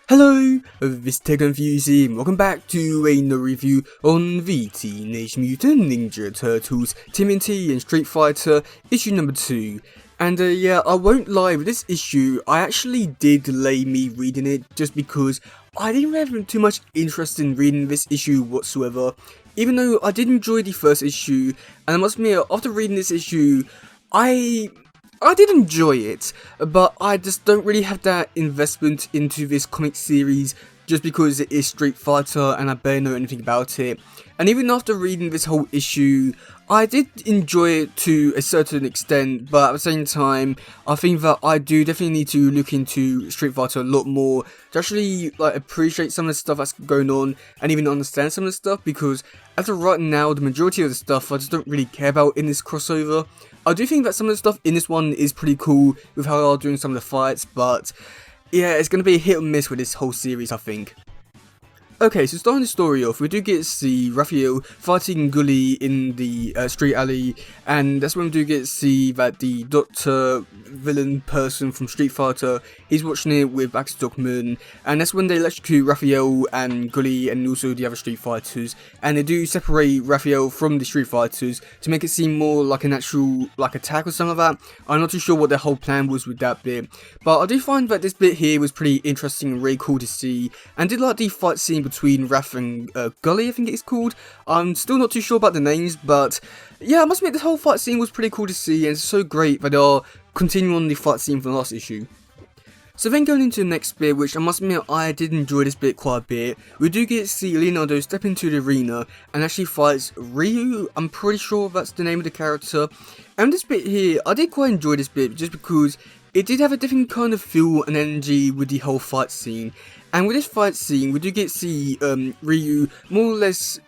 Hello, this is teddygaming and welcome back to another review on the Teenage Mutant Ninja Turtles TMNT and Street Fighter issue number 2. And yeah, I won't lie, with this issue, I actually did delay me reading it just because I didn't have too much interest in reading this issue whatsoever. Even though I did enjoy the first issue, and I must admit, after reading this issue, I did enjoy it, but I just don't really have that investment into this comic series just because it is Street Fighter and I barely know anything about it. And even after reading this whole issue, I did enjoy it to a certain extent, but at the same time, I think that I do definitely need to look into Street Fighter a lot more to actually appreciate some of the stuff that's going on and even understand some of the stuff, because as of right now, the majority of the stuff I just don't really care about in this crossover. I do think that some of the stuff in this one is pretty cool with how they are doing some of the fights, but yeah, it's going to be a hit or miss with this whole series, I think. Okay, so starting the story off, we do get to see Raphael fighting Gully in the street alley, and that's when we do get to see that the Doctor villain person from Street Fighter, he's watching it with Baxter Stockman, and that's when they electrocute Raphael and Gully and also the other Street Fighters, and they do separate Raphael from the Street Fighters to make it seem more like an actual attack or something like that. I'm not too sure what their whole plan was with that bit, but I do find that this bit here was pretty interesting and really cool to see, and did like the fight scene between Raph and Gully, I think it's called. I'm still not too sure about the names, but yeah, I must admit this whole fight scene was pretty cool to see, and it's so great that they are continuing on the fight scene from the last issue. So then going into the next bit, which I must admit I did enjoy this bit quite a bit, we do get to see Leonardo step into the arena and actually fights Ryu. I'm pretty sure that's the name of the character. And this bit here, I did quite enjoy this bit just because it did have a different kind of feel and energy with the whole fight scene. And with this fight scene, we do get to see Ryu more or less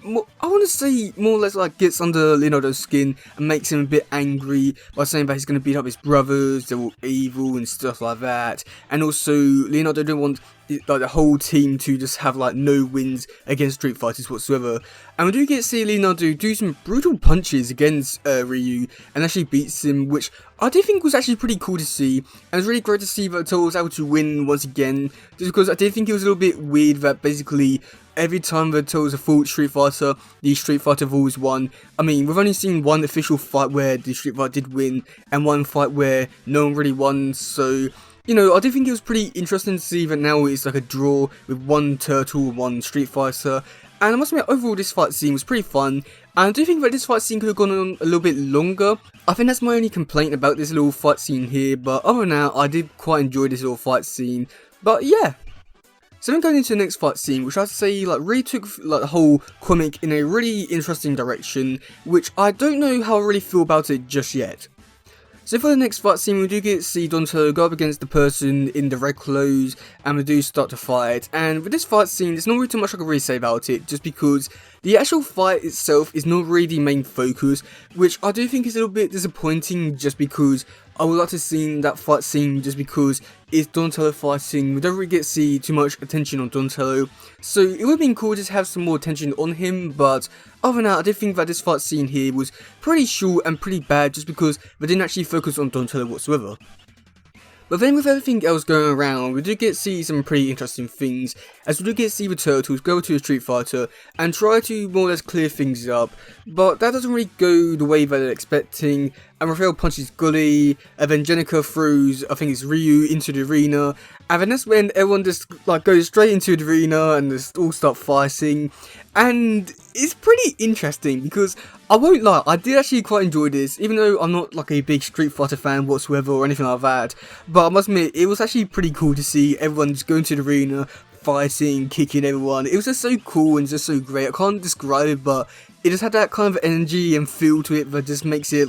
gets under Leonardo's skin and makes him a bit angry by saying that he's going to beat up his brothers, they're all evil and stuff like that. And also, Leonardo don't want the whole team to just have no wins against Street Fighters whatsoever. And we do get to see Leonardo do some brutal punches against Ryu and actually beats him, which I do think was actually pretty cool to see. And it's really great to see that Total was able to win once again, just because I did think it was a little bit weird that basically every time that Total was a full Street Fighter, the Street Fighter have always won. I mean, we've only seen one official fight where the Street Fighter did win, and one fight where no one really won, so you know, I do think it was pretty interesting to see that now it's a draw with one Turtle, one Street Fighter. And I must admit, overall this fight scene was pretty fun, and I do think that this fight scene could have gone on a little bit longer. I think that's my only complaint about this little fight scene here, but other than that, I did quite enjoy this little fight scene. But yeah. So then going into the next fight scene, which I'd say really took the whole comic in a really interesting direction, which I don't know how I really feel about it just yet. So for the next fight scene, we do get to see Donatello go up against the person in the red clothes, and we do start to fight. And with this fight scene, there's not really too much I can really say about it, just because the actual fight itself is not really the main focus, which I do think is a little bit disappointing, just because I would like to see that fight scene just because it's Donatello fighting. We don't really get to see too much attention on Donatello, so it would have been cool just to have some more attention on him. But other than that, I did think that this fight scene here was pretty short and pretty bad just because they didn't actually focus on Donatello whatsoever. But then with everything else going around, we do get to see some pretty interesting things, as we do get to see the Turtles go to a Street Fighter and try to more or less clear things up, but that doesn't really go the way that they're expecting, and Raphael punches Gully, and then Jenica throws, I think it's Ryu, into the arena, and then that's when everyone just goes straight into the arena and just all start fighting. And it's pretty interesting because I won't lie, I did actually quite enjoy this, even though I'm not a big Street Fighter fan whatsoever or anything like that. But I must admit, it was actually pretty cool to see everyone just going to the arena, fighting, kicking everyone. It was just so cool and just so great. I can't describe it, but it just had that kind of energy and feel to it that just makes it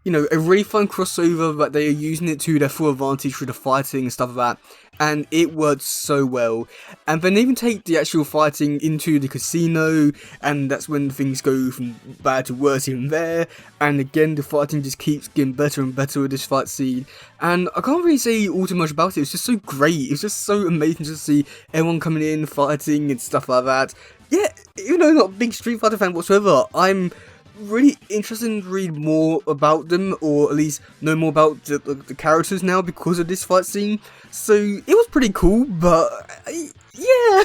you know, a really fun crossover, but they are using it to their full advantage through the fighting and stuff like that. And it worked so well. And then even take the actual fighting into the casino, and that's when things go from bad to worse even there. And again, the fighting just keeps getting better and better with this fight scene. And I can't really say all too much about it. It's just so great. It's just so amazing to see everyone coming in, fighting and stuff like that. Yeah, even though I'm not a big Street Fighter fan whatsoever, I'm really interested to read more about them, or at least know more about the characters now because of this fight scene. So it was pretty cool, but yeah.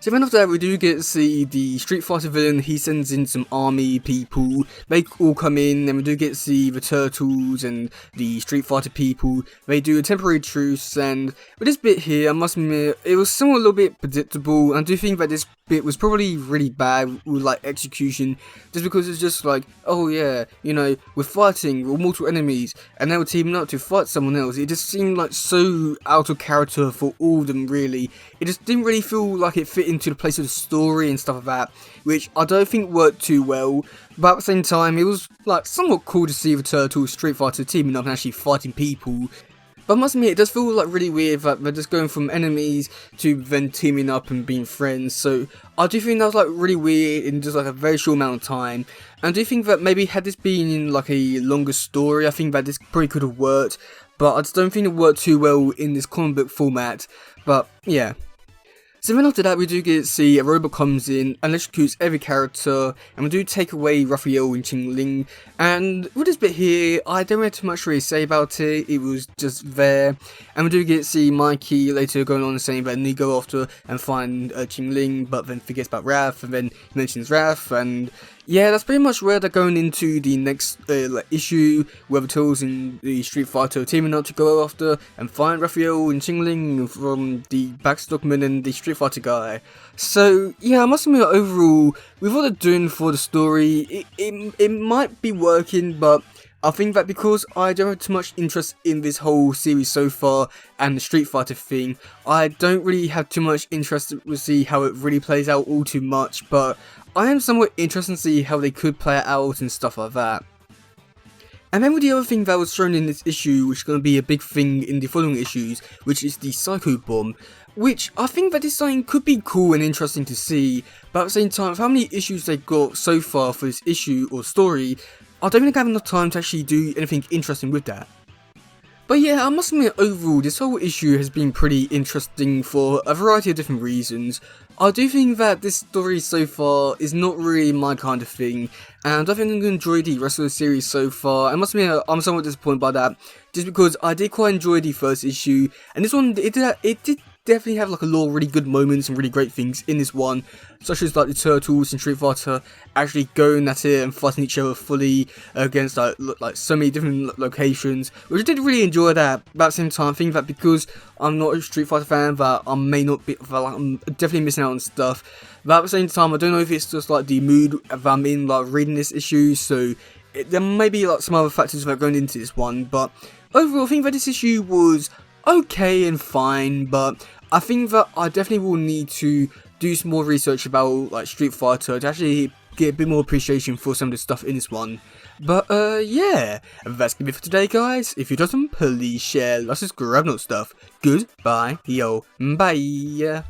So then after that, we do get to see the Street Fighter villain. He sends in some army people. They all come in, and we do get to see the Turtles and the Street Fighter people. They do a temporary truce, and with this bit here, I must admit, it was somewhat a little bit predictable. I do think that this bit was probably really bad with like execution, just because it's just like, oh yeah, you know, we're fighting, we're mortal enemies, and now we're teaming up to fight someone else. It just seemed like so out of character for all of them, really. It just didn't really feel like it fit into the place of the story and stuff like that, which I don't think worked too well. But at the same time, it was like somewhat cool to see the Turtles Street Fighter teaming up and actually fighting people. But I must admit, it does feel like really weird that they're just going from enemies to then teaming up and being friends. So I do think that was like really weird in just like a very short amount of time. And I do think that maybe had this been in like a longer story, I think that this probably could have worked. But I just don't think it worked too well in this comic book format. But yeah. So then after that, we do get to see a robot comes in and electrocutes every character, and we do take away Raphael and Qingling. And with this bit here, I don't have too much really to say about it. It was just there. And we do get to see Mikey later going on and saying that he go after and find Qingling, but then forgets about Raph, and then he mentions Raph, and yeah, that's pretty much where they're going into the next issue, where the Turtles and the Street Fighter teaming up to go after and find Raphael and Qingling from the Backstockman and the Street Fighter guy. So yeah, I must admit, overall, with what they're doing for the story, it might be working, but I think that because I don't have too much interest in this whole series so far and the Street Fighter thing, I don't really have too much interest to see how it really plays out all too much, but I am somewhat interested to see how they could play it out and stuff like that. And then with the other thing that was thrown in this issue, which is going to be a big thing in the following issues, which is the Psycho Bomb, which I think that this thing could be cool and interesting to see, but at the same time, with how many issues they've got so far for this issue or story, I don't think I have enough time to actually do anything interesting with that. But yeah, I must admit, overall, this whole issue has been pretty interesting for a variety of different reasons. I do think that this story so far is not really my kind of thing, and I don't think I'm going to enjoy the rest of the series so far. I must admit, I'm somewhat disappointed by that, just because I did quite enjoy the first issue, and this one, it did definitely have like a lot of really good moments and really great things in this one, such as like the Turtles and Street Fighter actually going at it and fighting each other fully against like so many different locations, which I did really enjoy that. But at the same time, I think that because I'm not a Street Fighter fan, that I may not be, like, I'm definitely missing out on stuff. But at the same time, I don't know if it's just like the mood that I'm in, like reading this issue, so there may be like some other factors that are going into this one. But overall, I think that this issue was okay and fine, but I think that I definitely will need to do some more research about like Street Fighter to actually get a bit more appreciation for some of the stuff in this one. But yeah, that's gonna be it for today, guys. If you doesn't, please share, like, subscribe, and all stuff. Goodbye, yo, bye.